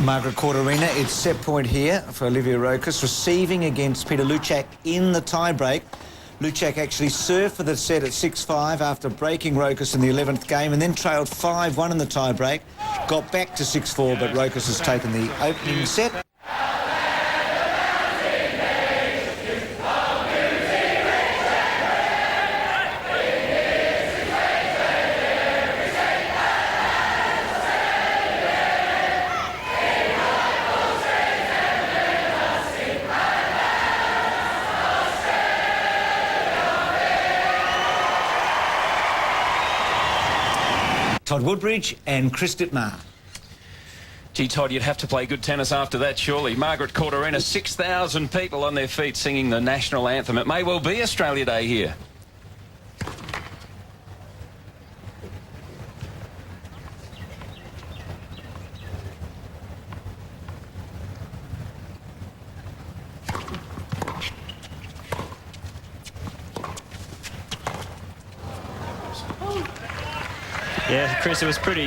Margaret Court Arena, it's set point here for Olivier Rochus, receiving against Peter Luczak in the tie-break. Luczak actually served for the set at 6-5 after breaking Rochus in the 11th game and then trailed 5-1 in the tie-break. Got back to 6-4, but Rochus has taken the opening set. Todd Woodbridge and Chris Dittmar. Gee, Todd, you'd have to play good tennis after that, surely. Margaret Court Arena, 6,000 people on their feet singing the national anthem. It may well be Australia Day here. Yeah, Chris, it was pretty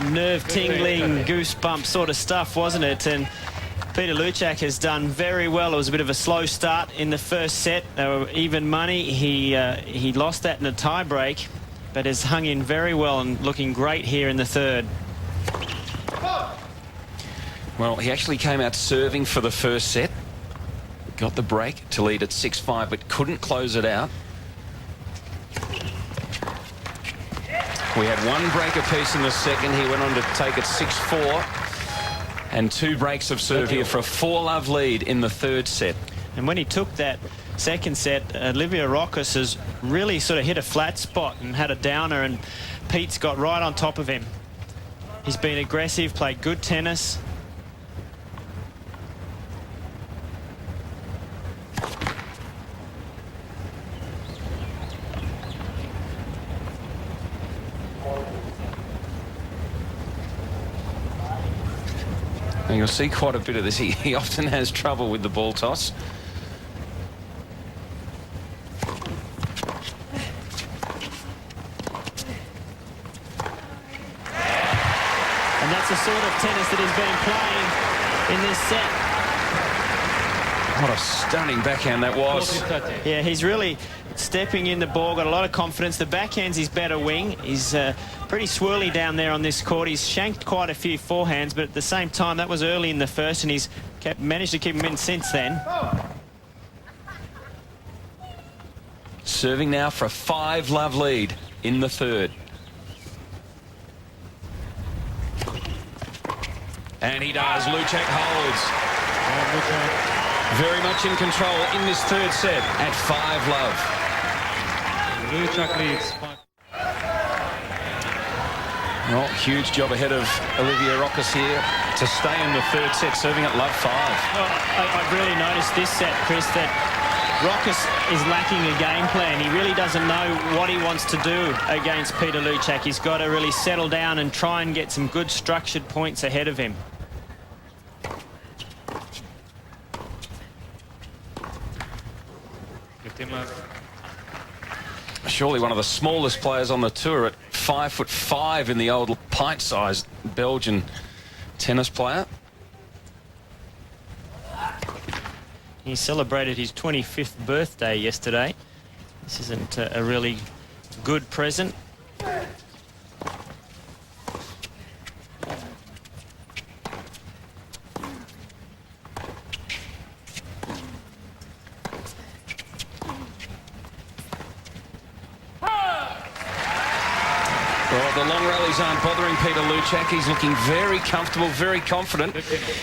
nerve-tingling, goosebump sort of stuff, wasn't it? And Peter Luczak has done very well. It was a bit of a slow start in the first set. They were even money. He lost that in a tie-break, but has hung in very well and looking great here in the third. Well, he actually came out serving for the first set. Got the break to lead at 6-5, but couldn't close it out. We had one break apiece in the second. He went on to take it 6-4. And two breaks of serve here for a 4-love lead in the third set. And when he took that second set, Olivier Rochus has really sort of hit a flat spot and had a downer, and Pete's got right on top of him. He's been aggressive, played good tennis. And you'll see quite a bit of this. He often has trouble with the ball toss. And that's the sort of tennis that he's been playing in this set. What a stunning backhand that was. Yeah, he's really stepping in the ball, got a lot of confidence. The backhand's his better wing. He's pretty swirly down there on this court. He's shanked quite a few forehands, but at the same time, that was early in the first, and he's managed to keep him in since then. Serving now for a 5-love lead in the third. And he does. Luczak holds. Very much in control in this third set at 5-love. Luczak leads. Well, huge job ahead of Olivier Rochus here to stay in the third set, serving at love 5. Well, I've really noticed this set, Chris, that Rochus is lacking a game plan. He really doesn't know what he wants to do against Peter Luczak. He's got to really settle down and try and get some good structured points ahead of him. Surely one of the smallest players on the tour at 5'5" in the old pint-sized Belgian tennis player. He celebrated his 25th birthday yesterday. This isn't a really good present. Well, the long rallies aren't bothering Peter Luczak. He's looking very comfortable, very confident.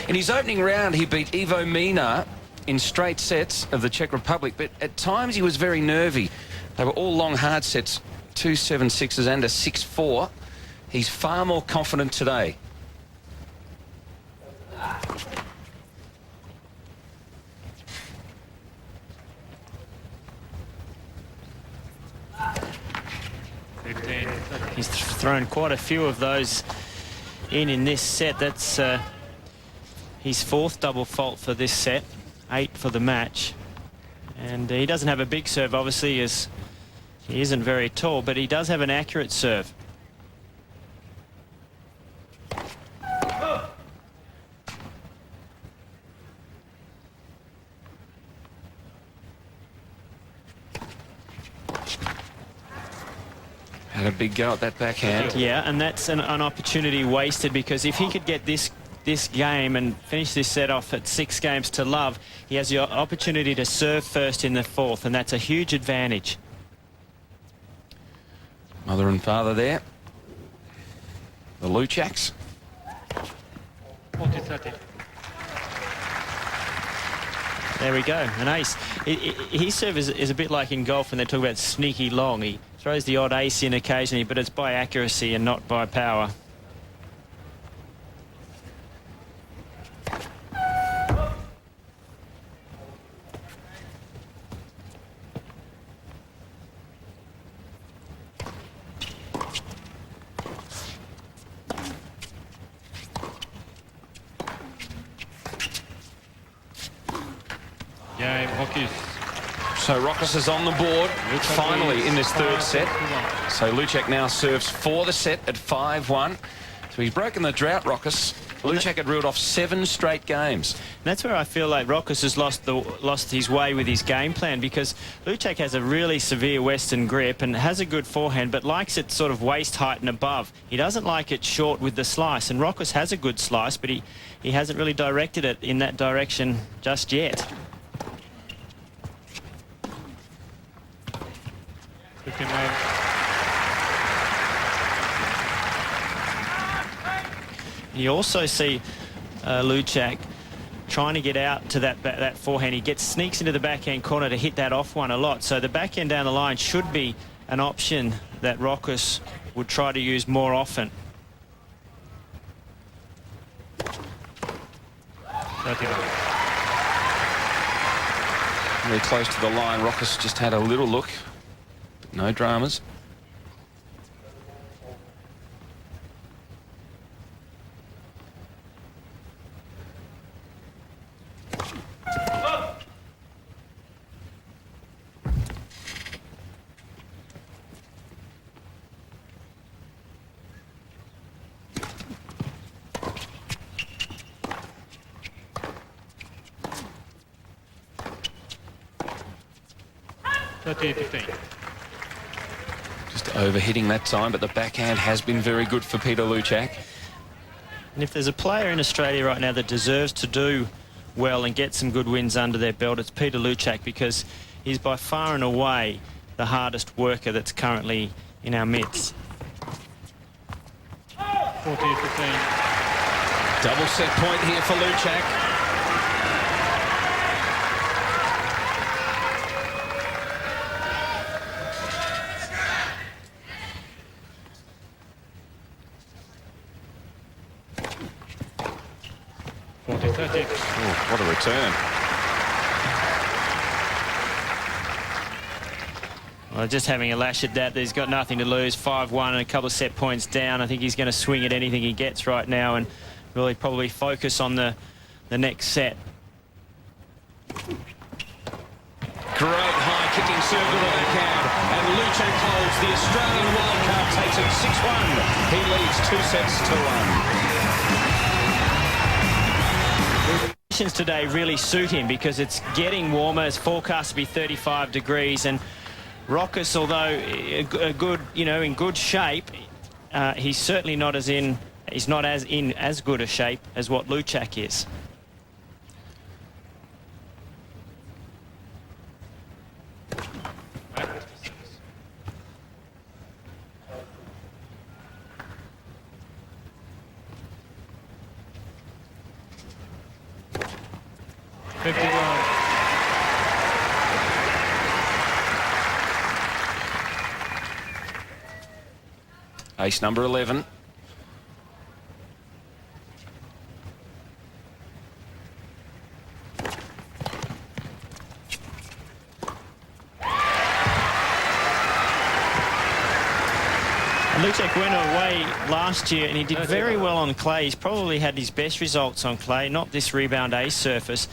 In his opening round, he beat Ivo Mina in straight sets of the Czech Republic, but at times he was very nervy. They were all long hard sets, 2 7-6s and a 6-4. He's far more confident today. He's thrown quite a few of those in this set. That's his 4th double fault for this set, 8 for the match. And he doesn't have a big serve, obviously, as he isn't very tall, but he does have an accurate serve. Had a big go at that backhand. Yeah, and that's an opportunity wasted, because if he could get this game and finish this set off at 6 games to love, he has the opportunity to serve first in the 4th, and that's a huge advantage. Mother and father there. The Luczaks. 40-30. There we go, an ace. His serve is a bit like in golf when they talk about sneaky long. He throws the odd ace in occasionally, but it's by accuracy and not by power. Game, Rochus. So Rochus is on the board finally in this 3rd set. So Luczak now serves for the set at 5-1. So he's broken the drought, Rochus. Luczak had reeled off 7 straight games. That's where I feel like Rochus has lost his way with his game plan, because Luczak has a really severe western grip and has a good forehand, but likes it sort of waist height and above. He doesn't like it short with the slice, and Rochus has a good slice, but he hasn't really directed it in that direction just yet. You also see Luczak trying to get out to that forehand. He sneaks into the backhand corner to hit that off one a lot. So the backhand down the line should be an option that Rochus would try to use more often. 39. Really close to the line. Rochus just had a little look. No dramas. Just overhitting that time, but the backhand has been very good for Peter Luczak. And if there's a player in Australia right now that deserves to do well and get some good wins under their belt, it's Peter Luczak, because he's by far and away the hardest worker that's currently in our midst. 40-15. Double set point here for Luczak. Oh, what a return. Well, just having a lash at that, he's got nothing to lose. 5-1 and a couple of set points down. I think he's going to swing at anything he gets right now and really probably focus on the next set. Great high kicking serve to the backhand, and Luczak holds the Australian wildcard, takes it 6-1. He leads 2 sets to 1. Today really suit him because it's getting warmer. It's forecast to be 35 degrees, and Rochus, although a good, in good shape, he's certainly not as in as good a shape as what Luczak is. Ace number 11. Luczak went away last year and he did very well on clay. He's probably had his best results on clay, not this rebound ace surface.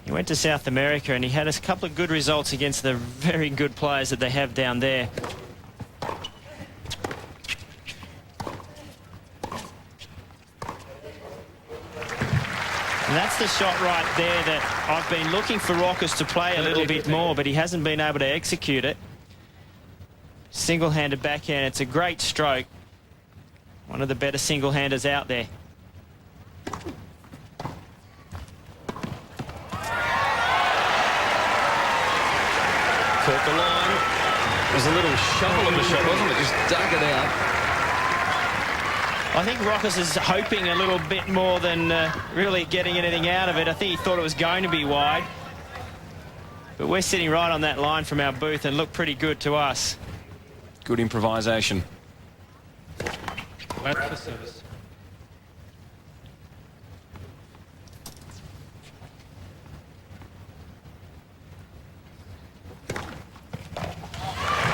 He went to South America and he had a couple of good results against the very good players that they have down there. And that's the shot right there that I've been looking for Rochus to play a little bit more, but he hasn't been able to execute it. Single-handed backhand. It's a great stroke. One of the better single-handers out there. Caught the line. It was a little shovel of a shot, wasn't it? Just dug it out. I think Rochus is hoping a little bit more than really getting anything out of it. I think he thought it was going to be wide. But we're sitting right on that line from our booth and look pretty good to us. Good improvisation. Flat for service.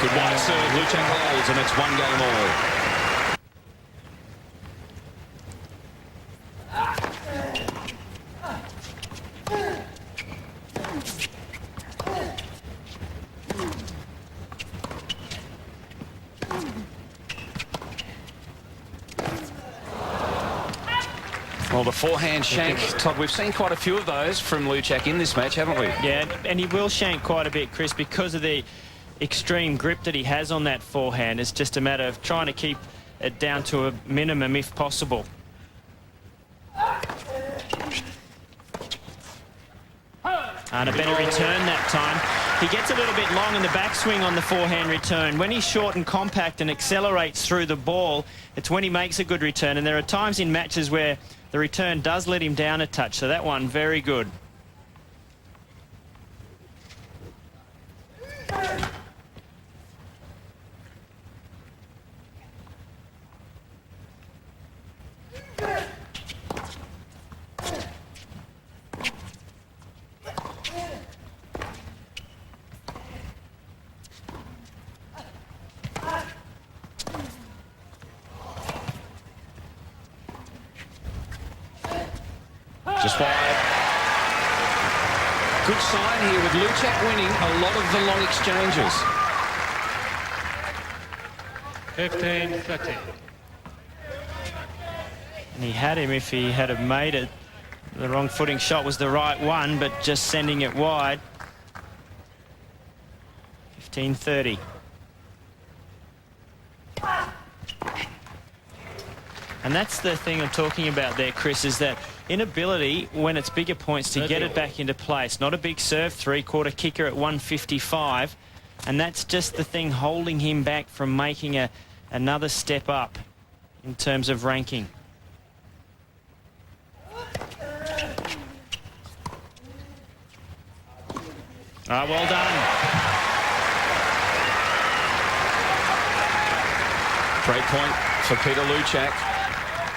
Good wide serve. Luczak holds, and it's 1 game all. Well, the forehand shank, Todd, we've seen quite a few of those from Luczak in this match, haven't we? Yeah, and he will shank quite a bit, Chris, because of the extreme grip that he has on that forehand. It's just a matter of trying to keep it down to a minimum if possible. And a better return that time. He gets a little bit long in the backswing on the forehand return. When he's short and compact and accelerates through the ball, it's when he makes a good return. And there are times in matches where the return does let him down a touch. So that one, very good. Just wide. Good sign here with Luczak winning a lot of the long exchanges. 15-30. And he had him if he had have made it. The wrong footing shot was the right one, but just sending it wide. 15-30. And that's the thing I'm talking about there, Chris, is that inability, when it's bigger points, to get it back into place. Not a big serve, three-quarter kicker at 155. And that's just the thing holding him back from making another step up in terms of ranking. Ah, well done. Great point for Peter Luczak.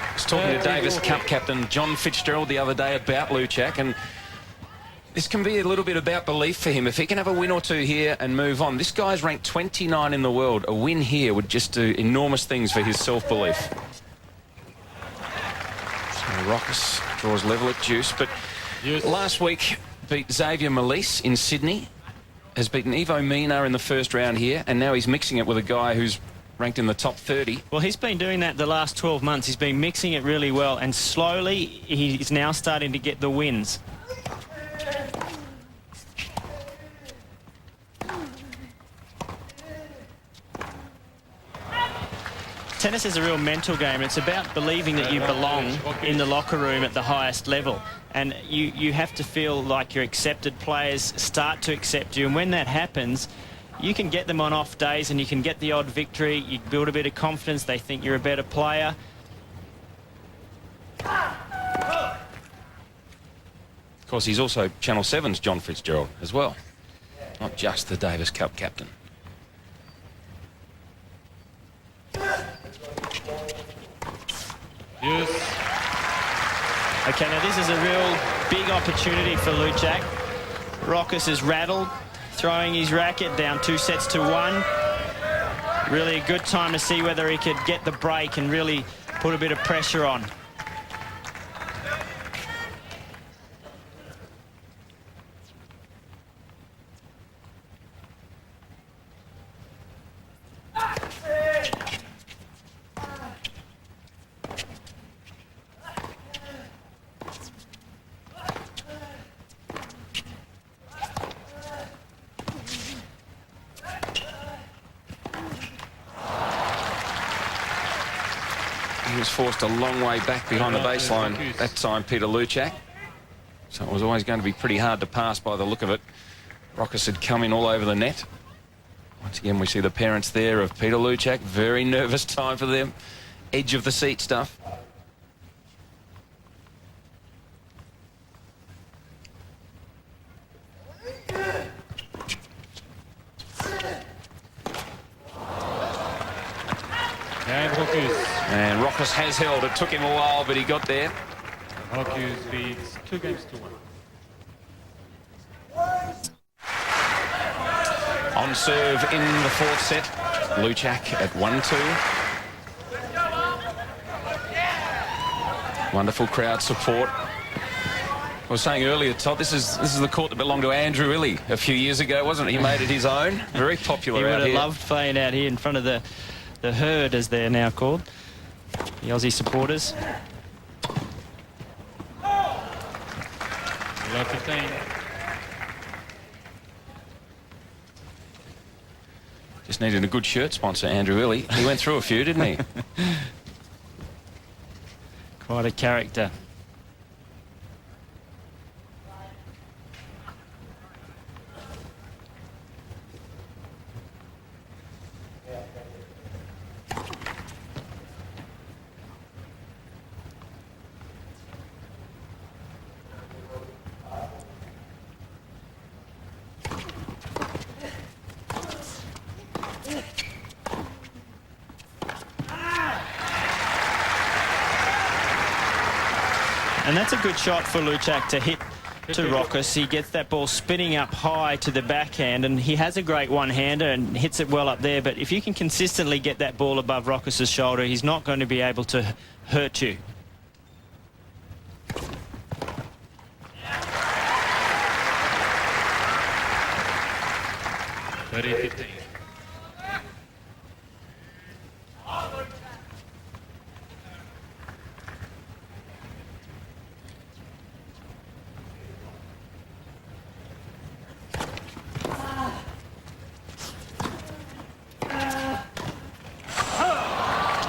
I was talking to Davis Cup captain John Fitzgerald the other day about Luczak, and this can be a little bit about belief for him. If he can have a win or two here and move on. This guy's ranked 29 in the world. A win here would just do enormous things for his self-belief. So Rochus draws level at deuce, but last week beat Xavier Malisse in Sydney, has beaten Ivo Mina in the first round here, and now he's mixing it with a guy who's ranked in the top 30. Well, he's been doing that the last 12 months. He's been mixing it really well, and slowly he's now starting to get the wins. Tennis is a real mental game. It's about believing that you belong in the locker room at the highest level. And you have to feel like you're accepted. Players start to accept you. And when that happens, you can get them on off days and you can get the odd victory. You build a bit of confidence. They think you're a better player. Of course, he's also Channel 7's John Fitzgerald as well. Not just the Davis Cup captain. Yes. Okay, now this is a real big opportunity for Luczak. Rochus is rattled, throwing his racket down 2-1. Really a good time to see whether he could get the break and really put a bit of pressure on. was forced a long way back behind the baseline that time, Peter Luczak. So it was always going to be pretty hard to pass by the look of it. Rochus had come in all over the net. Once again, we see the parents there of Peter Luczak. Very nervous time for them. Edge of the seat stuff. And Rochus has held. It took him a while, but he got there. Rochus leads 2-1. On serve in the fourth set. Luczak at 1-2. Wonderful crowd support. I was saying earlier, Todd, this is the court that belonged to Andrew Illy a few years ago, wasn't it? He made it his own. Very popular out here. He would have loved playing out here in front of the herd, as they're now called, the Aussie supporters. Love 15. Just needed a good shirt sponsor, Andrew Illy. He went through a few, didn't he? Quite a character. And that's a good shot for Luczak to hit to Rochus. He gets that ball spinning up high to the backhand, and he has a great one-hander and hits it well up there. But if you can consistently get that ball above Rochus's shoulder, he's not going to be able to hurt you.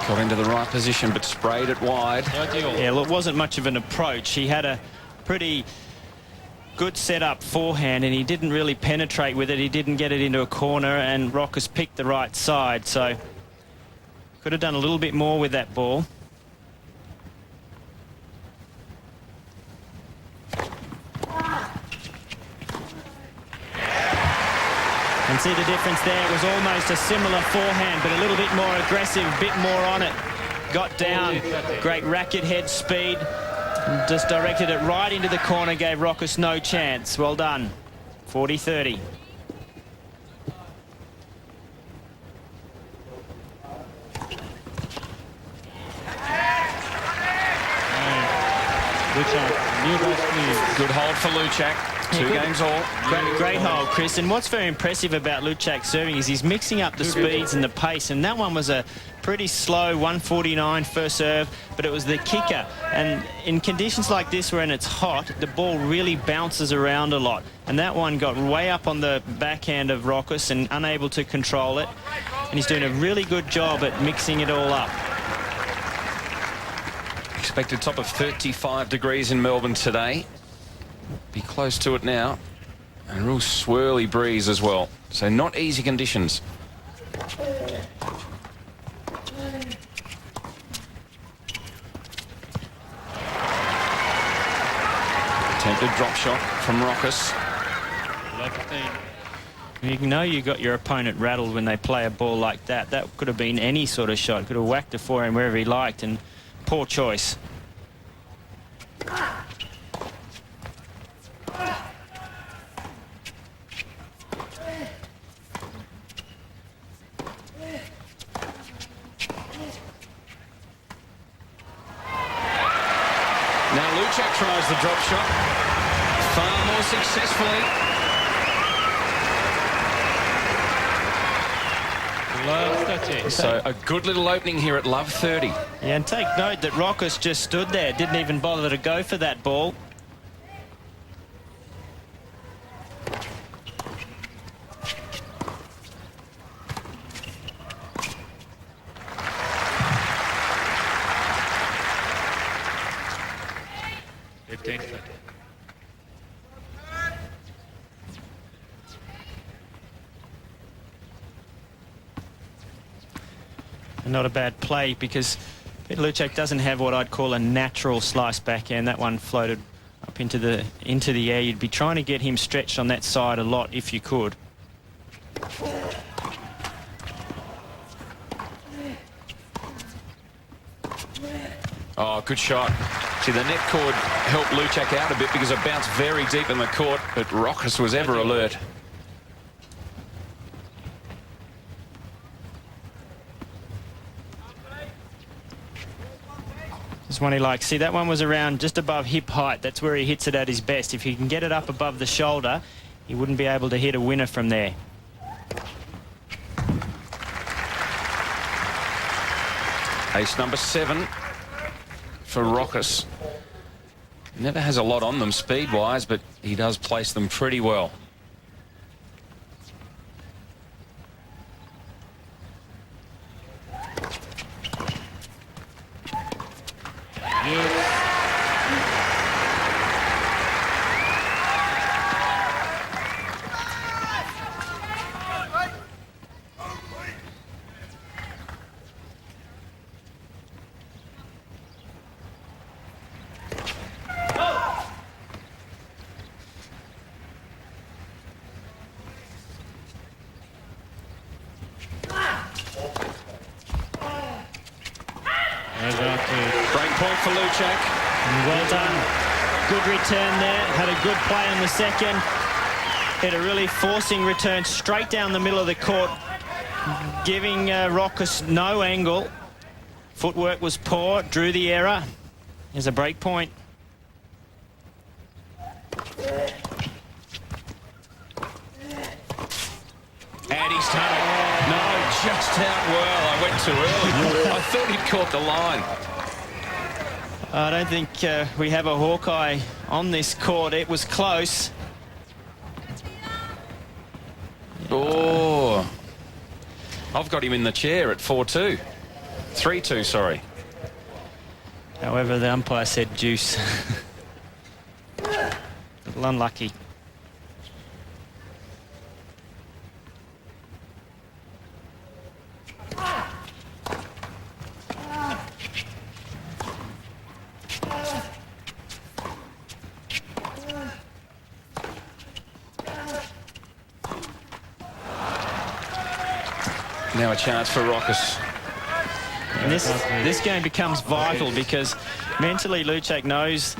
Got into the right position, but sprayed it wide. Yeah, look, it wasn't much of an approach. He had a pretty good setup forehand, and he didn't really penetrate with it. He didn't get it into a corner, and Rochus picked the right side. So could have done a little bit more with that ball. And see the difference there. It was almost a similar forehand, but a little bit more aggressive, a bit more on it. Got down, great racket head speed. Just directed it right into the corner, gave Rochus no chance. Well done. 40-30. Good hold for Luczak. Two games all. Great hold, Chris. And what's very impressive about Luczak serving is he's mixing up the speeds and the pace. And that one was a pretty slow 149 first serve, but it was the kicker. And in conditions like this, when it's hot, the ball really bounces around a lot. And that one got way up on the backhand of Rochus and unable to control it. And he's doing a really good job at mixing it all up. Expected top of 35 degrees in Melbourne today. Be close to it now. And a real swirly breeze as well. So not easy conditions. Attempted drop shot from Rochus. You know you got your opponent rattled when they play a ball like that. That could have been any sort of shot. Could have whacked a forehand wherever he liked, and poor choice. Now Luczak tries the drop shot far more successfully. So a good little opening here at love 30. Yeah, and take note that Rochus just stood there, didn't even bother to go for that ball. 15-30. Not a bad play because Luczak doesn't have what I'd call a natural slice backhand. That one floated up into the air. You'd be trying to get him stretched on that side a lot if you could. Oh, good shot. See, the net cord helped Luczak out a bit because it bounced very deep in the court, but Rochus was ever alert. This one he likes. See, that one was around just above hip height. That's where he hits it at his best. If he can get it up above the shoulder, he wouldn't be able to hit a winner from there. Ace number 7 for Rochus. Never has a lot on them speed-wise, but he does place them pretty well. Break point for Luczak. Well done. Good return there. Had a good play on the second. Hit a really forcing return straight down the middle of the court, giving Rochus no angle. Footwork was poor, drew the error. Here's a break point. And he's done it. No, just out well. I went too early. I thought he'd caught the line. I don't think we have a Hawkeye on this court. It was close. Oh. I've got him in the chair at 4-2. 3-2, sorry. However, the umpire said deuce. A little unlucky. Now a chance for Rochus. And this game becomes vital because mentally Luczak knows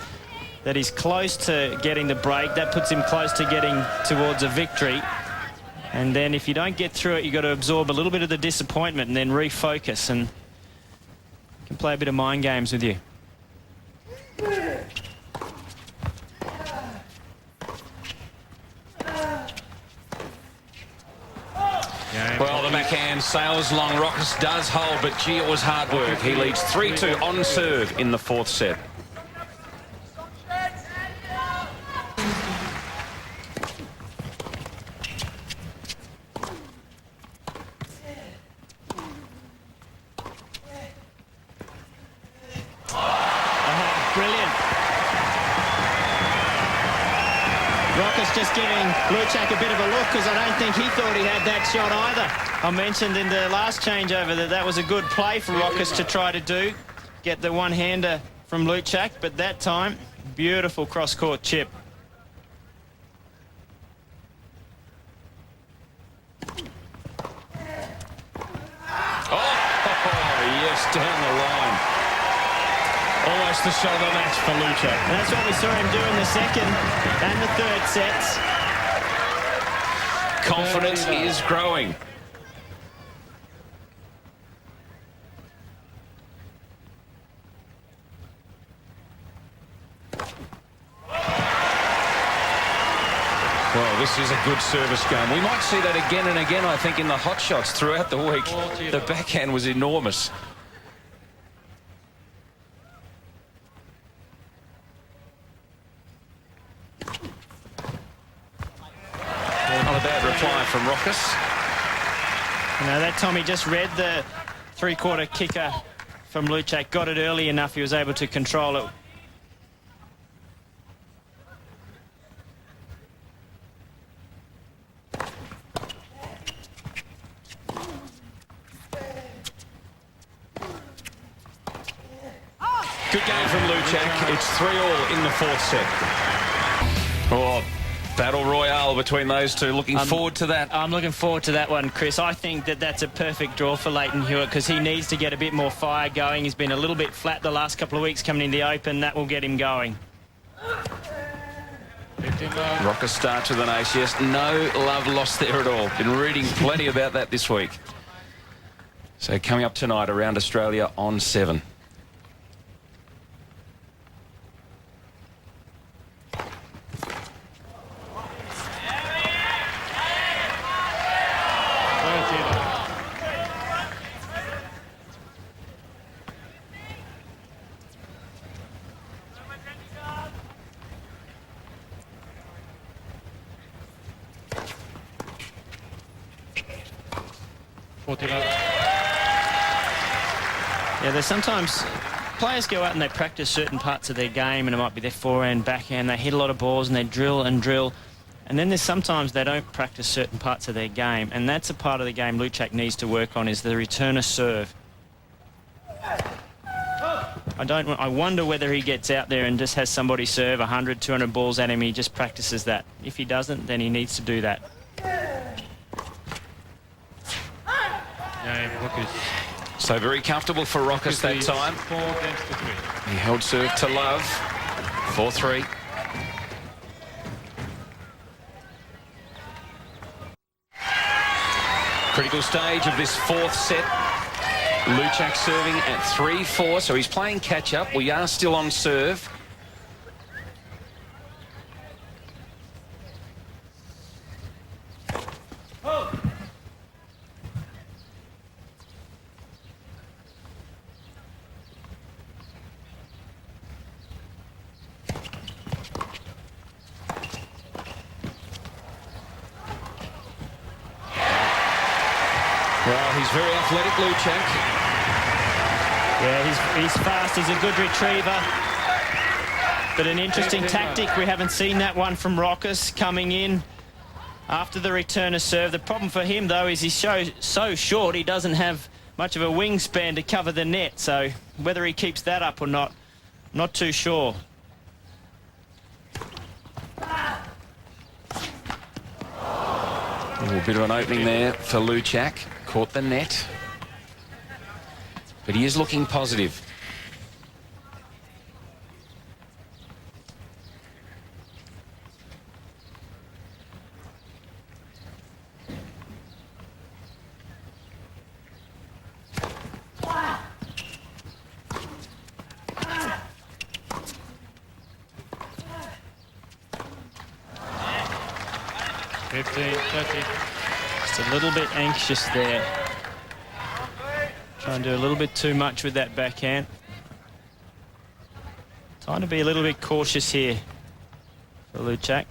that he's close to getting the break. That puts him close to getting towards a victory. And then if you don't get through it, you've got to absorb a little bit of the disappointment and then refocus. And you can play a bit of mind games with you. Well, the backhand sails along. Rochus does hold, but gee, it was hard work. He leads 3-2 on serve in the 4th set. Rochus just giving Luczak a bit of a look because I don't think he thought he had that shot either. I mentioned in the last changeover that was a good play for Rochus to try to do, get the one-hander from Luczak, but that time, beautiful cross-court chip. Yes, down the line. Almost the shoulder match for Luczak. And that's what we saw him do in the 2nd and the 3rd sets. Confidence is growing. Well, this is a good service game. We might see that again and again, I think, in the hot shots throughout the week. The backhand was enormous. Not a bad reply from Rochus. You know, that time he just read the 3-quarter kicker from Luczak, got it early enough, he was able to control it. Good game from Luczak. It's 3-all in the fourth set. Oh, battle royale between those two. Looking forward to that. I'm looking forward to that one, Chris. I think that that's a perfect draw for Leighton Hewitt because he needs to get a bit more fire going. He's been a little bit flat the last couple of weeks coming in the Open. That will get him going. Rochus starts with an ace. Yes, no love lost there at all. Been reading plenty about that this week. So coming up tonight around Australia on 7. Yeah, there's sometimes players go out and they practice certain parts of their game, and it might be their forehand, backhand. They hit a lot of balls and they drill and drill. And then there's sometimes they don't practice certain parts of their game, and that's a part of the game Luczak needs to work on, is the returner serve. I wonder whether he gets out there and just has somebody serve 100, 200 balls at him. He just practices that. If he doesn't, then he needs to do that. So very comfortable for Rochus that time. 4 games to 3. He held serve to love. 4-3. Critical stage of this fourth set. Luczak serving at 3-4, so he's playing catch-up. We are still on serve. Well, he's very athletic, Luczak. Yeah, he's fast. He's a good retriever. But an interesting tactic. We haven't seen that one from Rochus coming in after the returner serve. The problem for him, though, is he's so short, he doesn't have much of a wingspan to cover the net. So whether he keeps that up or not too sure. A bit of an opening there for Luczak. Caught the net. But he is looking positive. Just a little bit anxious there. Trying to do a little bit too much with that backhand. Trying to be a little bit cautious here for Luczak.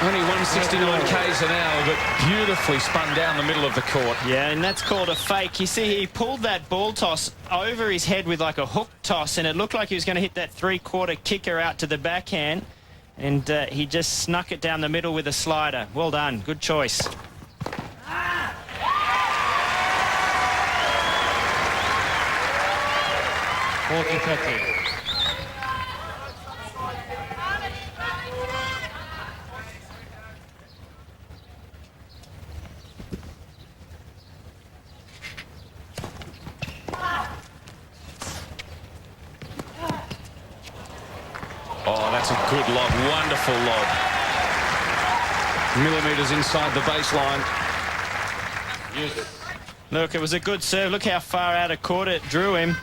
Only 169 k's an hour, but beautifully spun down the middle of the court. Yeah, and that's called a fake. You see, he pulled that ball toss over his head with like a hook toss, and it looked like he was going to hit that three-quarter kicker out to the backhand, and he just snuck it down the middle with a slider. Well done. Good choice. 40-30. Oh, that's a good lob. Wonderful lob. Millimetres inside the baseline. Yes. Look, it was a good serve. Look how far out of court it drew him.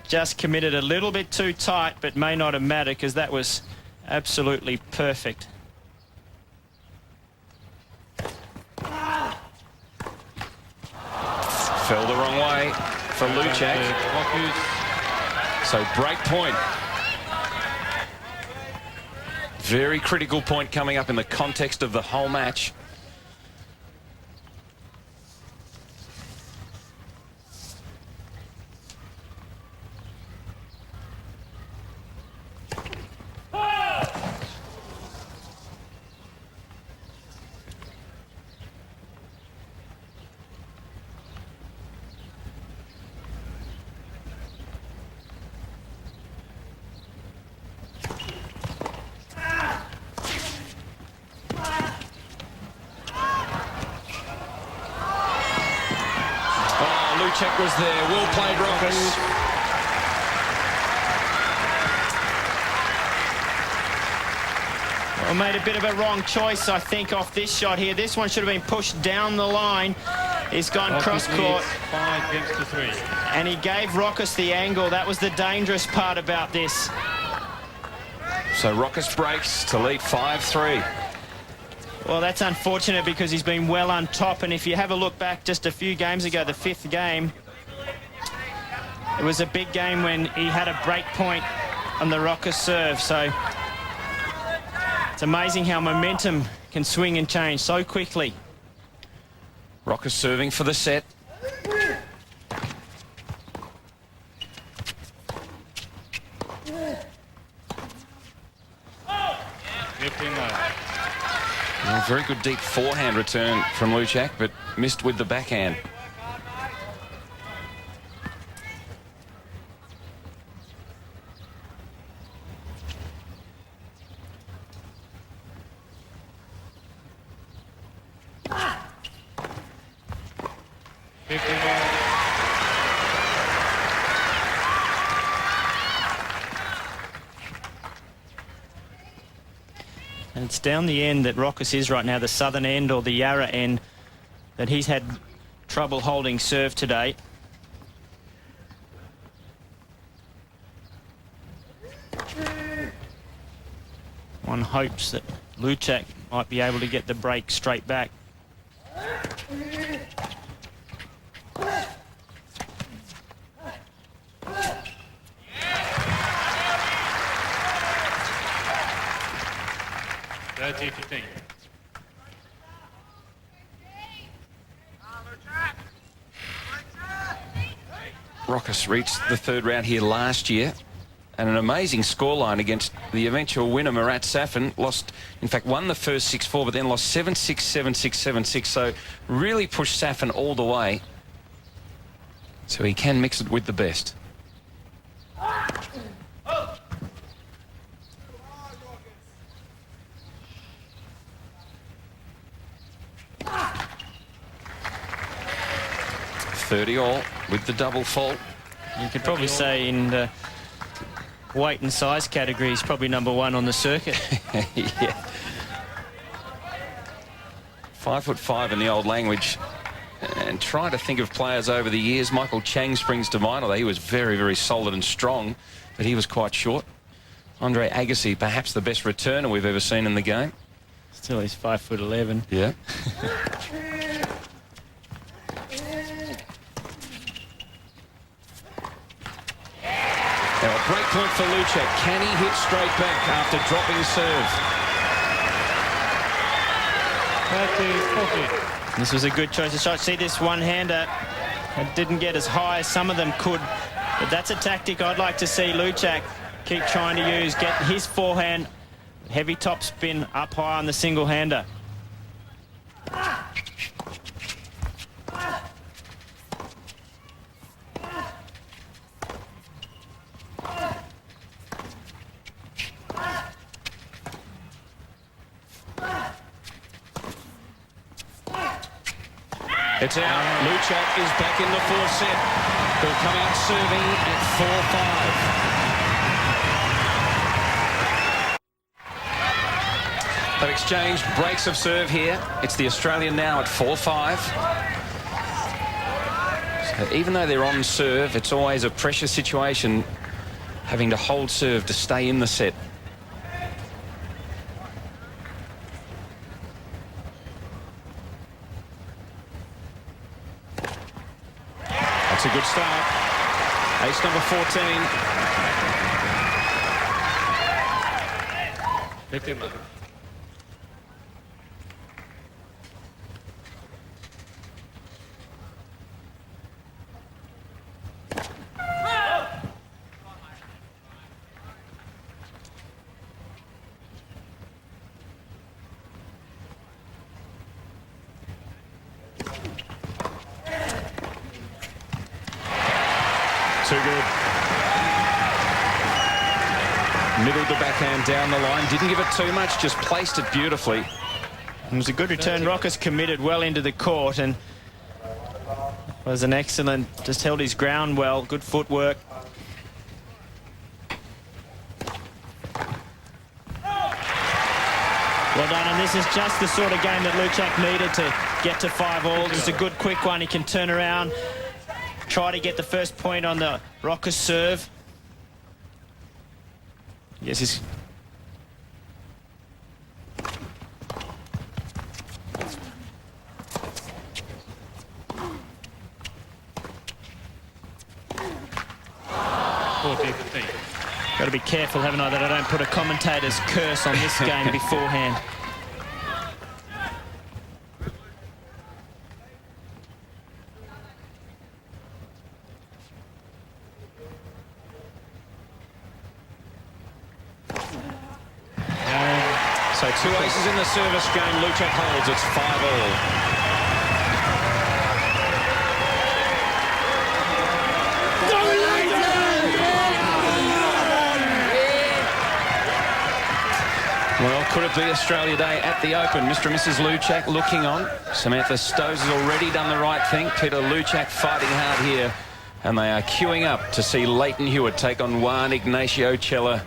Just committed a little bit too tight, but may not have mattered because that was absolutely perfect. Fell the wrong way for Luczak. So break point. Very critical point coming up in the context of the whole match. Luczak was there. Well played, Rochus. Well, made a bit of a wrong choice, I think, off this shot here. This one should have been pushed down the line. He's gone cross-court. 5 games to 3. And he gave Rochus the angle. That was the dangerous part about this. So Rochus breaks to lead 5-3. Well, that's unfortunate because he's been well on top. And if you have a look back just a few games ago, the 5th game, it was a big game when he had a break point on the Rochus serve. So it's amazing how momentum can swing and change so quickly. Rochus serving for the set. Well, very good deep forehand return from Luczak, but missed with the backhand. And it's down the end that Rochus is right now, the southern end or the Yarra end, that he's had trouble holding serve today. One hopes that Luczak might be able to get the break straight back. Rochus reached the 3rd round here last year, and an amazing scoreline against the eventual winner, Murat Safin. Lost, in fact, won the first 6-4, but then lost 7-6, 7-6, 7-6. So really pushed Safin all the way. So he can mix it with the best. All with the double fault. You could probably say in the weight and size category, he's probably #1 on the circuit. Yeah. 5'5" in the old language. And try to think of players over the years. Michael Chang springs to mind, although he was very, very solid and strong, but he was quite short. Andre Agassi, perhaps the best returner we've ever seen in the game. Still, he's 5'11". Yeah. Now a break point for Luczak. Can he hit straight back after dropping serve? 30-40. This was a good choice of shot. See this one-hander, it didn't get as high as some of them could, but that's a tactic I'd like to see Luczak keep trying to use. Get his forehand, heavy top spin up high on the single-hander. It's out. Luczak is back in the 4th set. He'll come out serving at 4-5. They've exchanged breaks of serve here. It's the Australian now at 4-5. So even though they're on serve, it's always a pressure situation having to hold serve to stay in the set. That's a good start. Ace number 14. 15. Too good. Middled the backhand down the line. Didn't give it too much, just placed it beautifully. It was a good return. Rochus committed well into the court, and Was an excellent, just held his ground well, good footwork. Well done, and this is just the sort of game that Luczak needed to get to 5-all. Just a good quick one. He can turn around, try to get the first point on the Rochus serve. Yes, he's... Got to be careful, haven't I, that I don't put a commentator's curse on this game beforehand. So 2 aces in the service game. Luczak holds. It's 5-all. Well, could it be Australia Day at the Open? Mr. and Mrs. Luczak looking on. Samantha Stowes has already done the right thing. Peter Luczak fighting hard here. And they are queuing up to see Leighton Hewitt take on Juan Ignacio Cella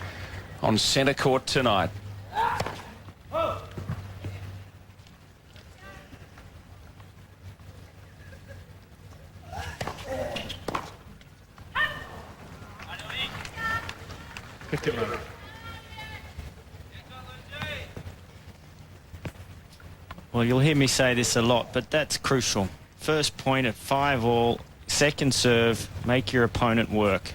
on centre court tonight. Well, you'll hear me say this a lot, but that's crucial. First point at 5-all, second serve, make your opponent work.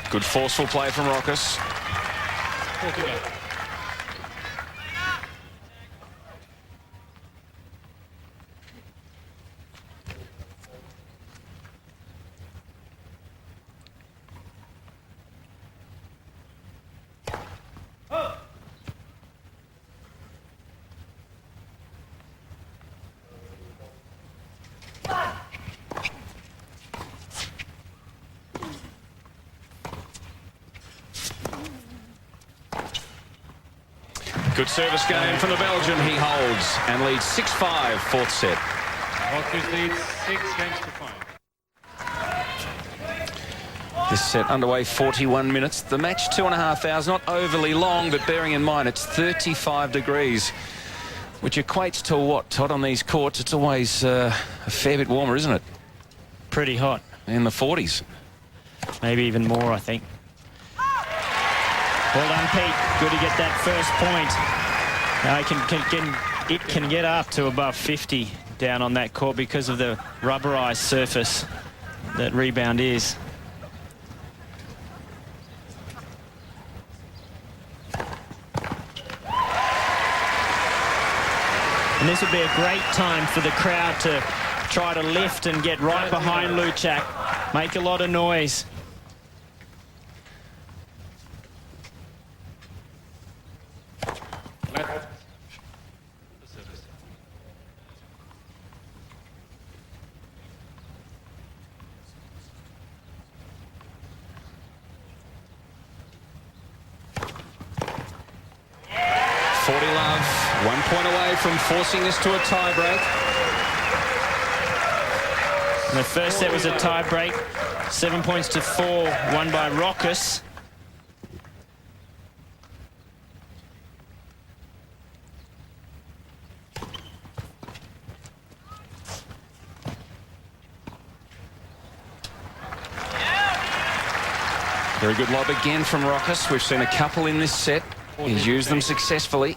Good forceful play from Rochus. Good service game from the Belgian. He holds and leads 6-5, fourth set. Rochus leads 6 games to 5. This set underway 41 minutes. The match 2.5 hours, not overly long, but bearing in mind it's 35 degrees, which equates to what, Todd, on these courts? It's always a fair bit warmer, isn't it? Pretty hot. In the 40s. Maybe even more, I think. Well done, Pete. Good to get that first point. Now it can get up to above 50 down on that court because of the rubberized surface that rebound is. And this would be a great time for the crowd to try to lift and get right behind Luczak. Make a lot of noise. From forcing this to a tie-break. The first set was a tie-break. 7 points to 4, won by Rochus. Very good lob again from Rochus. We've seen a couple in this set. He's used them successfully.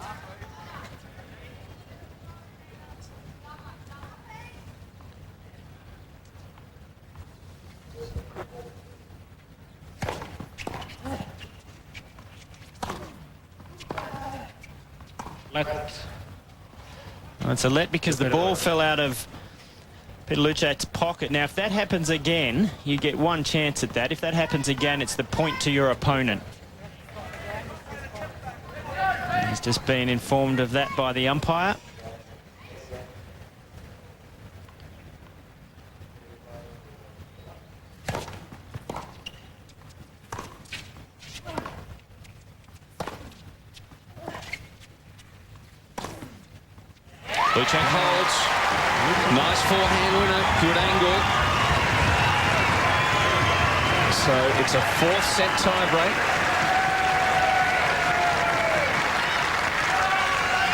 Let. Well, it's a let because the ball fell out of Peter Luczak's pocket. Now, if that happens again, you get one chance at that. If that happens again, it's the point to your opponent. He's just been informed of that by the umpire. Luczak holds. Nice forehand winner. Good angle. So it's a fourth set tie break.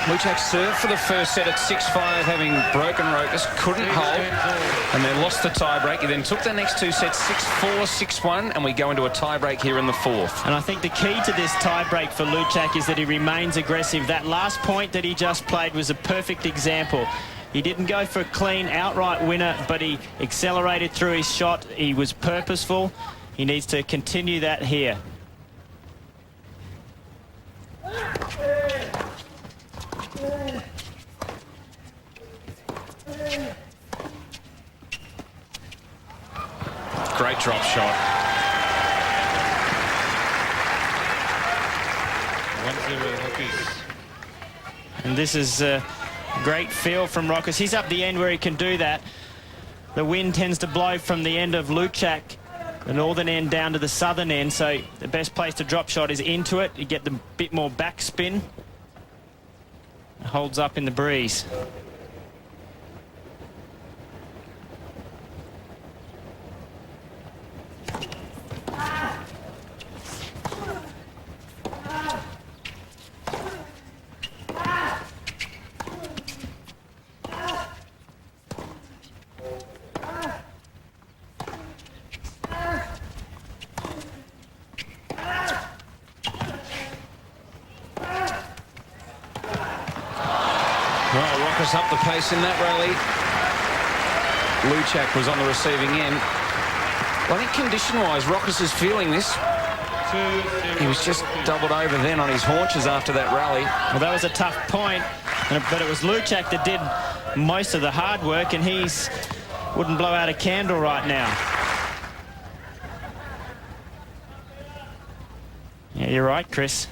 Luczak served for the first set at 6-5, having broken Rochus, couldn't hold, and then lost the tie-break. He then took the next two sets 6-4, 6-1, and we go into a tie-break here in the fourth. And I think the key to this tie-break for Luczak is that he remains aggressive. That last point that he just played was a perfect example. He didn't go for a clean outright winner, but he accelerated through his shot. He was purposeful. He needs to continue that here. Great drop shot. 1-0 Rochus. And this is a great feel from Rochus. He's up the end where he can do that. The wind tends to blow from the end of Luczak, the northern end down to the southern end, so the best place to drop shot is into it. You get the bit more backspin. It holds up in the breeze. Well, Rochus up the pace in that rally. Luczak was on the receiving end. Well, I think condition-wise, Rochus is feeling this. He was just doubled over then on his haunches after that rally. Well, that was a tough point, but it was Luczak that did most of the hard work, and he's wouldn't blow out a candle right now. Yeah, you're right, Chris.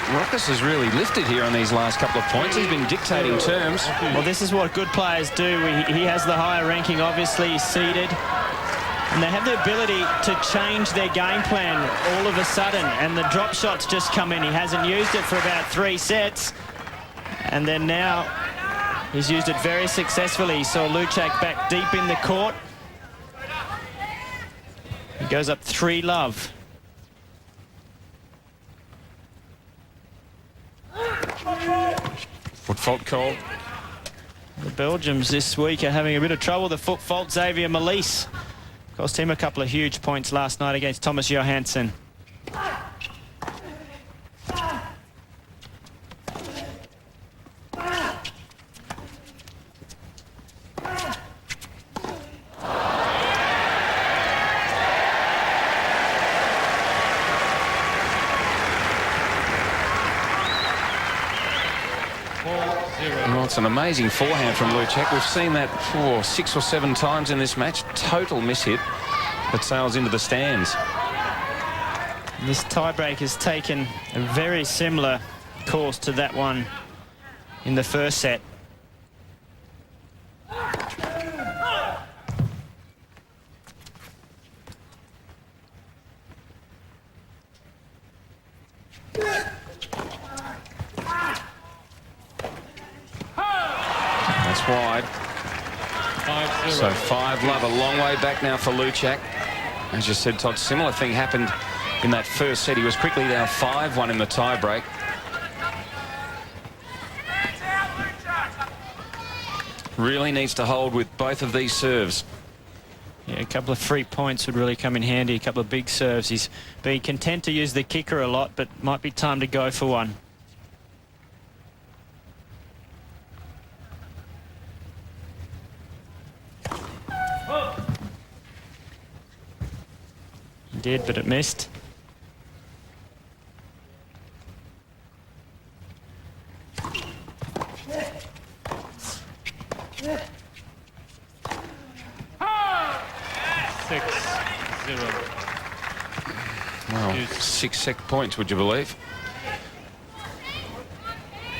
Rochus has really lifted here on these last couple of points. He's been dictating terms. Well, this is what good players do. He has the higher ranking, obviously. He's seeded. And they have the ability to change their game plan all of a sudden. And the drop shots just come in. He hasn't used it for about 3 sets. And then now he's used it very successfully. He saw Luczak back deep in the court. He goes up 3-love. Foot fault called. The Belgians this week are having a bit of trouble. The foot fault, Xavier Malisse, cost him a couple of huge points last night against Thomas Johansson. Well, it's an amazing forehand from Luczak. We've seen that 6 or 7 times in this match. Total mishit that sails into the stands. This tiebreak has taken a very similar course to that one in the first set. That's wide. 5-0. So 5-love, a long way back now for Luczak. As you said, Todd, similar thing happened in that first set. He was quickly down 5-1 in the tie-break. Really needs to hold with both of these serves. Yeah, a couple of free points would really come in handy, a couple of big serves. He's been content to use the kicker a lot, but might be time to go for one. He did, but it missed. Well, 6 set points, would you believe?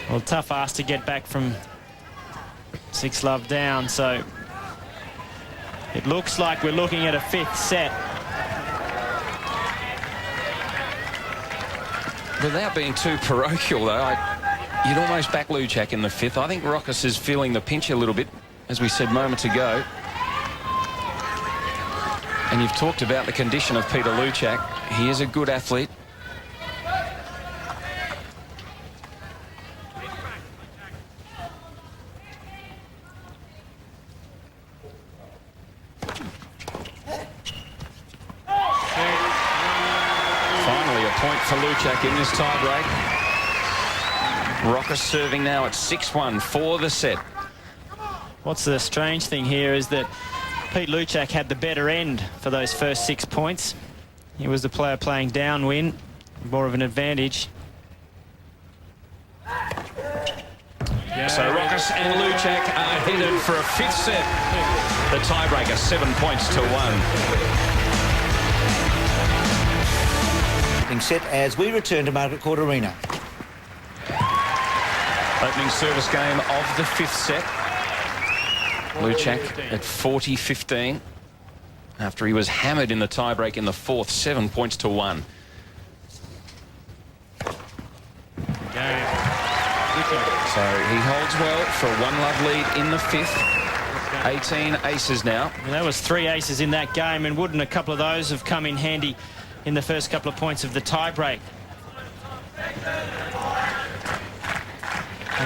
Well, tough ask to get back from 6-love down, so it looks like we're looking at a 5th set. Without being too parochial, though, you'd almost back Luczak in the 5th. I think Rochus is feeling the pinch a little bit, as we said moments ago. And you've talked about the condition of Peter Luczak. He is a good athlete. Finally, a point for Luczak in this tie-break. Rochus serving now at 6-1 for the set. What's the strange thing here is that Pete Luczak had the better end for those first 6 points. He was the player playing downwind, more of an advantage. So Rochus and Luczak are headed for a 5th set. The tiebreaker, 7 points to 1. Set as we return to Margaret Court Arena. Opening service game of the 5th set. Luczak at 40-15 after he was hammered in the tiebreak in the 4th, 7 points to 1. So he holds well for a 1-love lead in the 5th. 18 aces now. And that was 3 aces in that game, and wouldn't a couple of those have come in handy in the first couple of points of the tiebreak?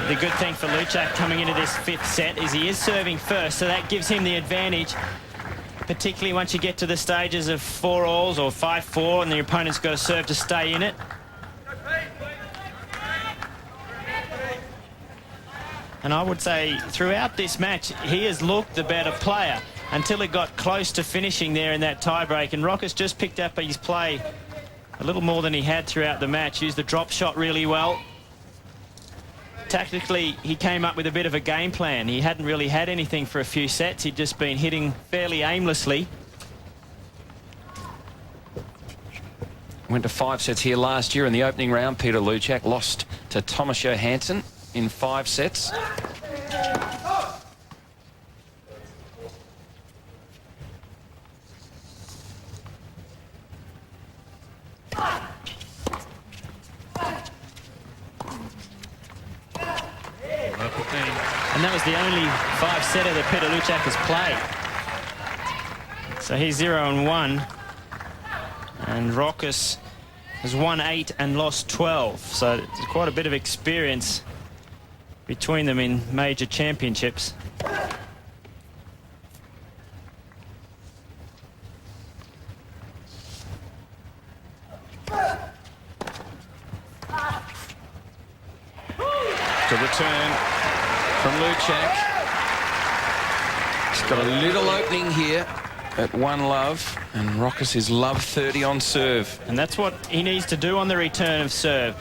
The good thing for Luczak coming into this 5th set is he is serving first, so that gives him the advantage, particularly once you get to the stages of 4-alls or 5-4 and the opponent's got to serve to stay in it. And I would say throughout this match, he has looked the better player until it got close to finishing there in that tiebreak. And Rochus just picked up his play a little more than he had throughout the match. Used the drop shot really well. Tactically, he came up with a bit of a game plan. He hadn't really had anything for a few sets. He'd just been hitting fairly aimlessly. Went to 5 sets here last year in the opening round. Peter Luczak lost to Thomas Johansson in 5 sets. And that was the only 5-setter that Peter Luczak has played. So he's 0-1. And Rochus has won 8 and lost 12. So there's quite a bit of experience between them in major championships. To return from Luczak. He's got a little opening here at 1-love, and Rochus is love 30 on serve. And that's what he needs to do on the return of serve.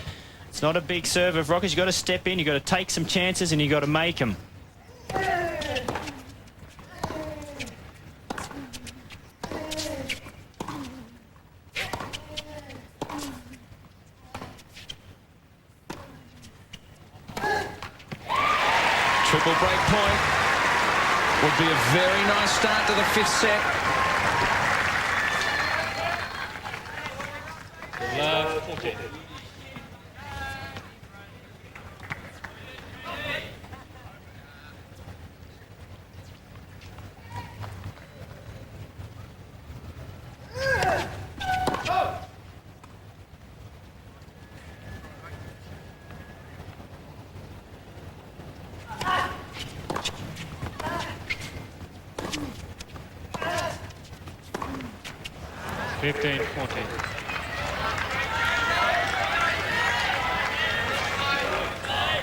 It's not a big serve of Rochus. You've got to step in, you've got to take some chances, and you've got to make them. Triple break point would be a very nice start to the 5th set. Love 40. 15-14.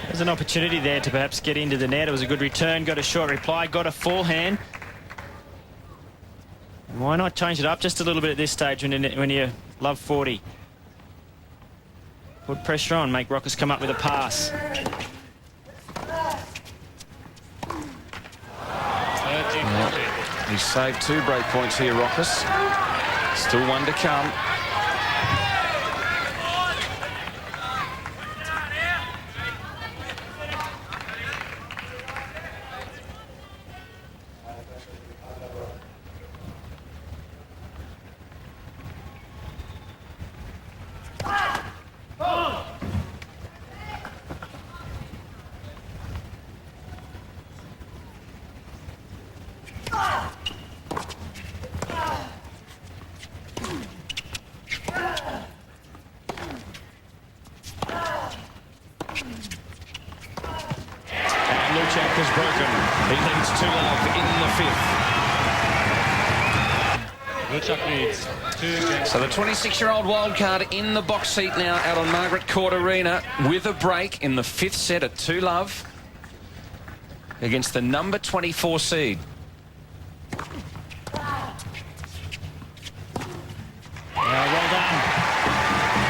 There's an opportunity there to perhaps get into the net. It was a good return, got a short reply, got a forehand. Why not change it up just a little bit at this stage when you love 40? Put pressure on, make Rochus come up with a pass. 13-14. He's saved 2 break points here, Rochus. Still one to come. Luczak has broken. He leads 2-love in the 5th. Luczak leads 2 games. So the 26-year-old wildcard in the box seat now out on Margaret Court Arena with a break in the 5th set at 2-love against the number 24 seed. Well done.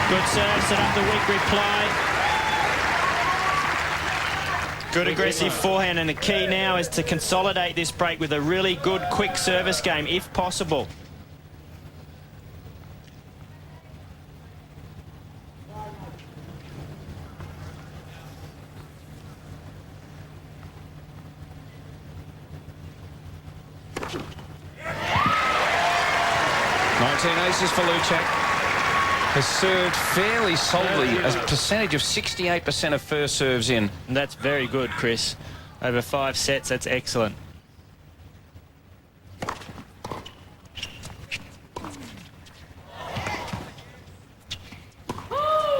Good serve, set up the weak reply. Good aggressive forehand, and the key now is to consolidate this break with a really good quick service game if possible. Aces for Luczak. Has served fairly solidly, a percentage of 68% of first serves in. And that's very good, Chris. Over 5 sets, that's excellent.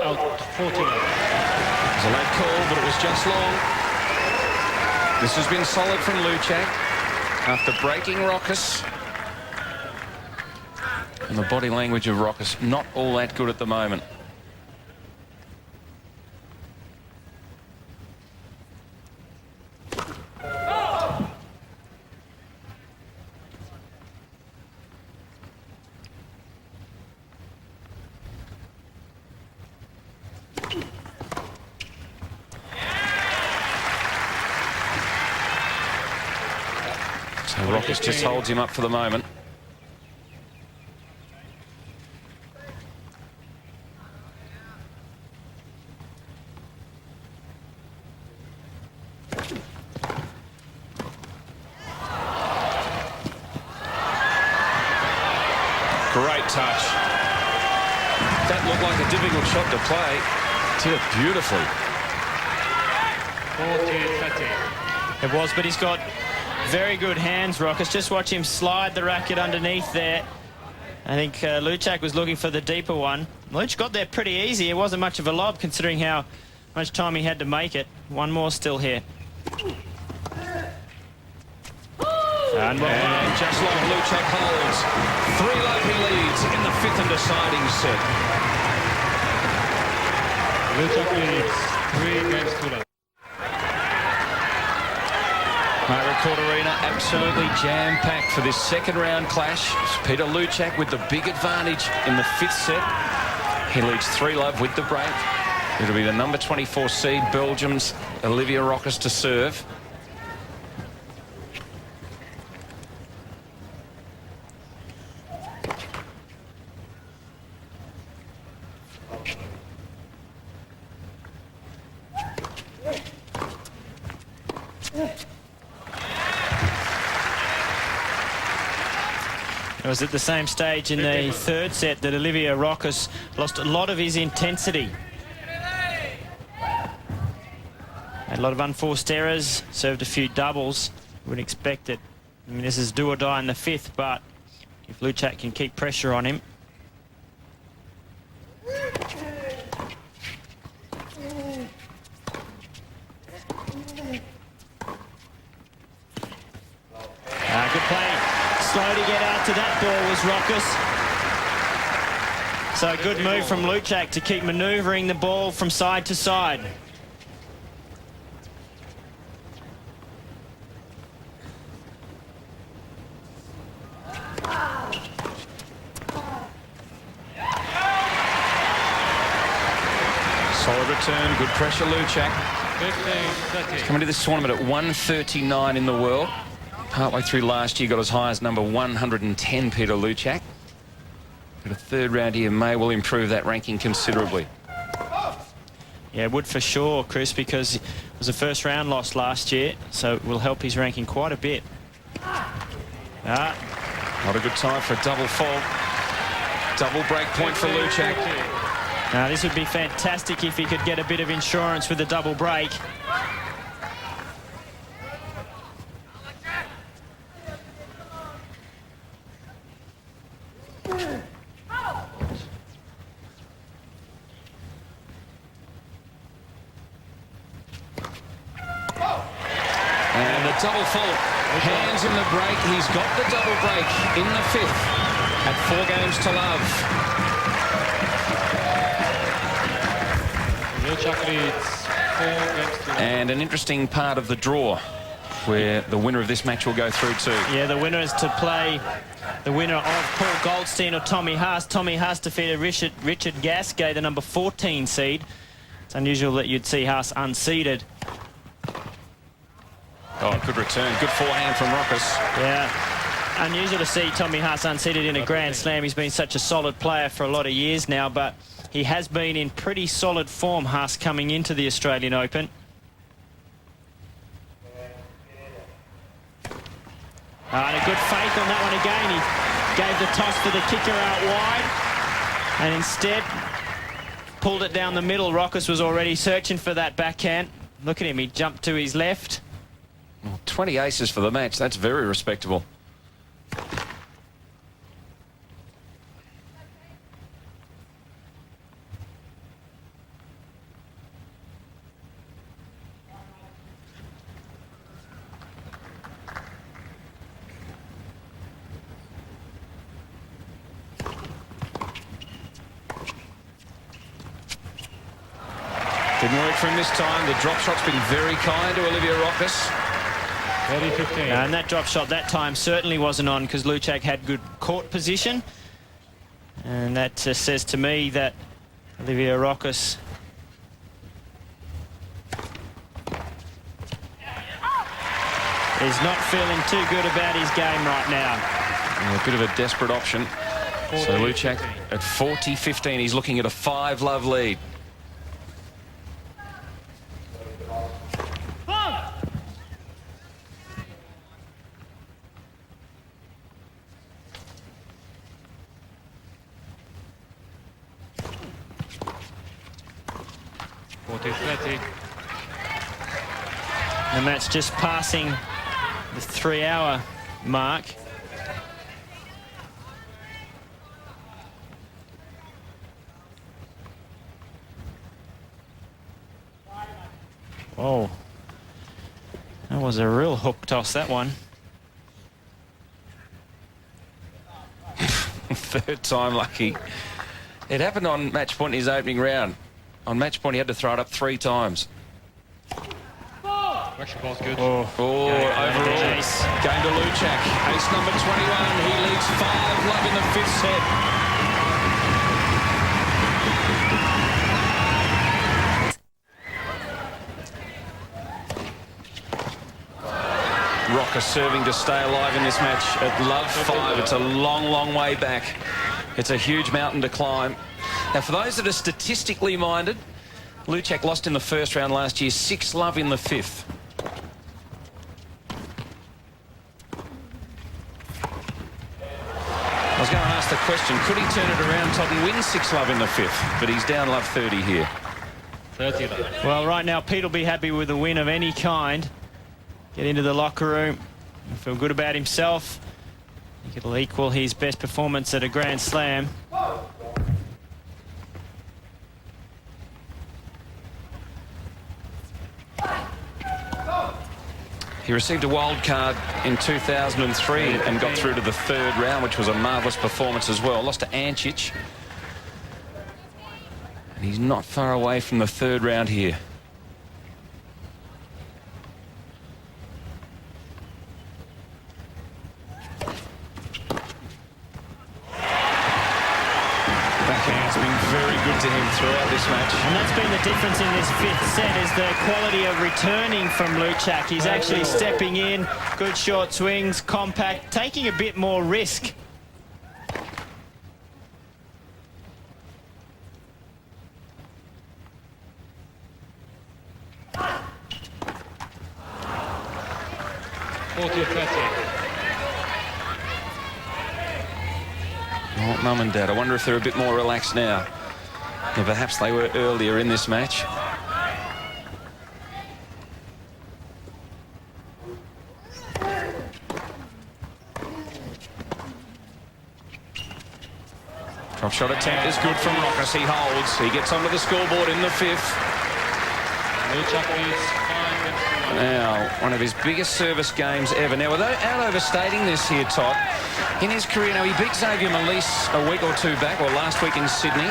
Out 14. It was a late call, but it was just long. This has been solid from Luczak after breaking Rochus. And the body language of Rochus not all that good at the moment. So Rochus just holds him up for the moment. Great touch. That looked like a difficult shot to play. Did it beautifully. 14-13. It was, but he's got very good hands, Rochus. Just watch him slide the racket underneath there. I think Luczak was looking for the deeper one. Luch got there pretty easy. It wasn't much of a lob considering how much time he had to make it. One more still here. And just like Luczak holds, 3-love he leads in the 5th and deciding set. Luczak leads 3 games to 0. Margaret Court Arena absolutely jam-packed for this second round clash. Peter Luczak with the big advantage in the 5th set. He leads 3-love with the break. It'll be the number 24 seed, Belgium's Olivier Rochus to serve. It was at the same stage in the 3rd set that Olivier Rochus lost a lot of his intensity. Had a lot of unforced errors, served a few doubles. Wouldn't expect it. I mean, this is do or die in the 5th, but if Luczak can keep pressure on him. Good play. Slow to get out to that ball was Rochus. So a good move from Luczak to keep manoeuvring the ball from side to side. Solid return, good pressure, Luczak. 15-30. Coming to this tournament at 139 in the world. Partway through last year, got as high as number 110, Peter Luczak. But a third round here may well improve that ranking considerably. Yeah, it would for sure, Chris, because it was a first round loss last year, so it will help his ranking quite a bit. Not a good time for a double fault. Double break point for Luczak. Now, this would be fantastic if he could get a bit of insurance with a double break. And a double fault. Hands in the break. He's got the double break in the 5th at 4 games to love. Luczak leads 4 games to love. And an interesting part of the draw where the winner of this match will go through too. Yeah, the winner is to play the winner of Paul Goldstein or Tommy Haas. Tommy Haas defeated Richard Gasquet, the number 14 seed. It's unusual that you'd see Haas unseeded. Oh, good return. Good forehand from Rochus. Yeah, unusual to see Tommy Haas unseeded in a Grand Slam. He's been such a solid player for a lot of years now, but he has been in pretty solid form, Haas, coming into the Australian Open. And a good fake on that one again. He gave the toss for the kicker out wide and instead pulled it down the middle. Rochus was already searching for that backhand. Look at him, he jumped to his left. 20 aces for the match. That's very respectable. Didn't work for him this time. The drop shot's been very kind to Olivier Rochus. 30-15. And that drop shot that time certainly wasn't on because Luczak had good court position. And that says to me that Olivier Rochus is not feeling too good about his game right now. A bit of a desperate option. So Luczak at 40-15. He's looking at a 5-love lead. The match just passing the 3-hour mark. Oh, that was a real hook toss, that one. Third time lucky. It happened on match point in his opening round. On match point, he had to throw it up 3 times. Pressure ball's good. Oh, overall, Ace. game to Luczak. Ace number 21. He leads 5-love in the 5th set. Rochus serving to stay alive in this match at love 5. It's a long, long way back. It's a huge mountain to climb. Now, for those that are statistically minded, Luczak lost in the first round last year, 6-love in the 5th. I was going to ask the question, could he turn it around, Todd, and win 6-love in the 5th? But he's down love 30 here. 30. Well, right now, Pete will be happy with a win of any kind. Get into the locker room and feel good about himself. I think it'll equal his best performance at a Grand Slam. He received a wild card in 2003 and got through to the 3rd round, which was a marvellous performance as well. Lost to Ancic. He's not far away from the third round here. Backhand's been very good to him throughout this match. And that's been the difference in this fifth set, is the quality of returning from Luczak. He's actually stepping in, good short swings, compact, taking a bit more risk. Oh, Mum and Dad, I wonder if they're a bit more relaxed now than perhaps they were earlier in this match. Drop shot attempt is good from Rochus. He holds. He gets onto the scoreboard in the fifth. Now, one of his biggest service games ever. Now, without overstating this here, Todd, in his career, now he beat Xavier Malisse a week or two back, or last week in Sydney.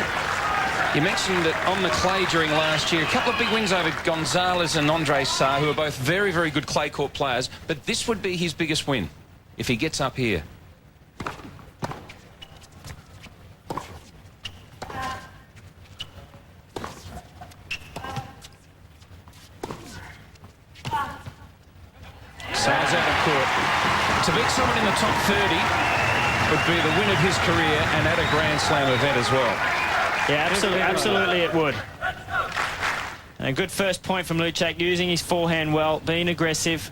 You mentioned that on the clay during last year, a couple of big wins over Gonzalez and Andre Sarr, who are both very, very good clay court players, but this would be his biggest win if he gets up here. Sarr's out of court. To beat someone in the top 30 would be the win of his career and at a Grand Slam event as well. Yeah, absolutely it would. And a good first point from Luczak, using his forehand well, being aggressive.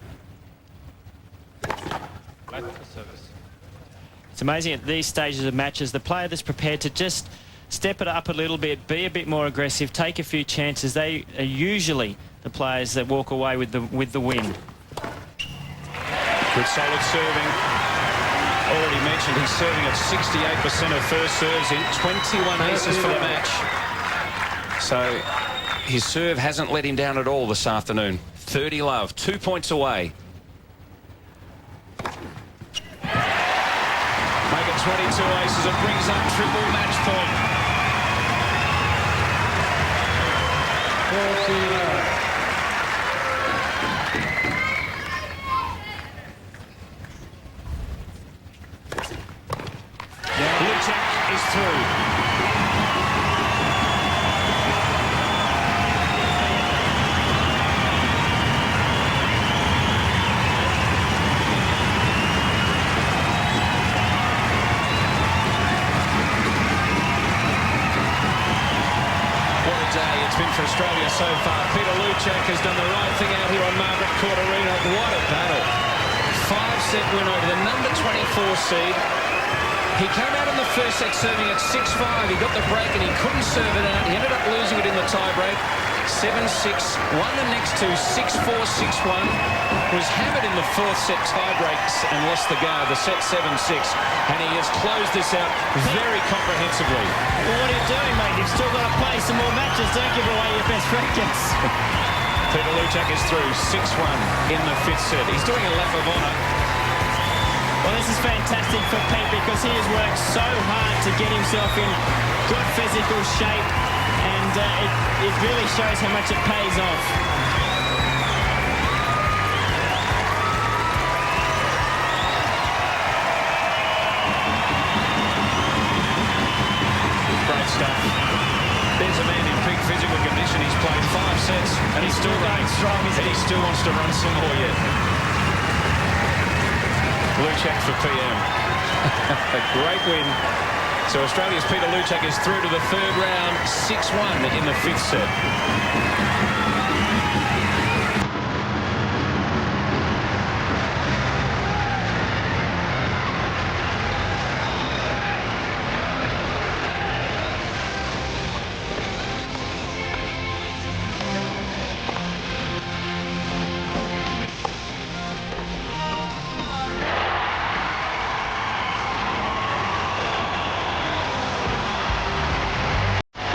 It's amazing at these stages of matches, the player that's prepared to just step it up a little bit, be a bit more aggressive, take a few chances. They are usually the players that walk away with the win. Good solid serving. Already mentioned he's serving at 68% of first serves in 21 aces for the match. So his serve hasn't let him down at all this afternoon. 30 love, 2 points away. Make it 22 aces. It brings up triple match point. Luczak is through. What a day it's been for Australia so far. Peter Luczak has done the right thing out here on Margaret Court Arena. What a battle. 5-set win over the number 24 seed. He came out in the first set serving at 6-5. He got the break and he couldn't serve it out. He ended up losing it in the tie-break. 7-6. Won the next two, 6-4, 6-1. Was hammered in the fourth set tie-breaks and lost the guard, the set 7-6. And he has closed this out very comprehensively. Well, what are you doing, mate? You've still got to play some more matches. Don't give away your best rackets. Peter Luczak is through 6-1 in the fifth set. He's doing a lap of honour. Well, this is fantastic for Pete because he has worked so hard to get himself in good physical shape, and it really shows how much it pays off. Great stuff. There's a man in peak physical condition. He's played 5 sets and he's still going strong, and he still wants to run some more yet. Luczak for PM. A great win. So Australia's Peter Luczak is through to the third round, 6-1 in the fifth set.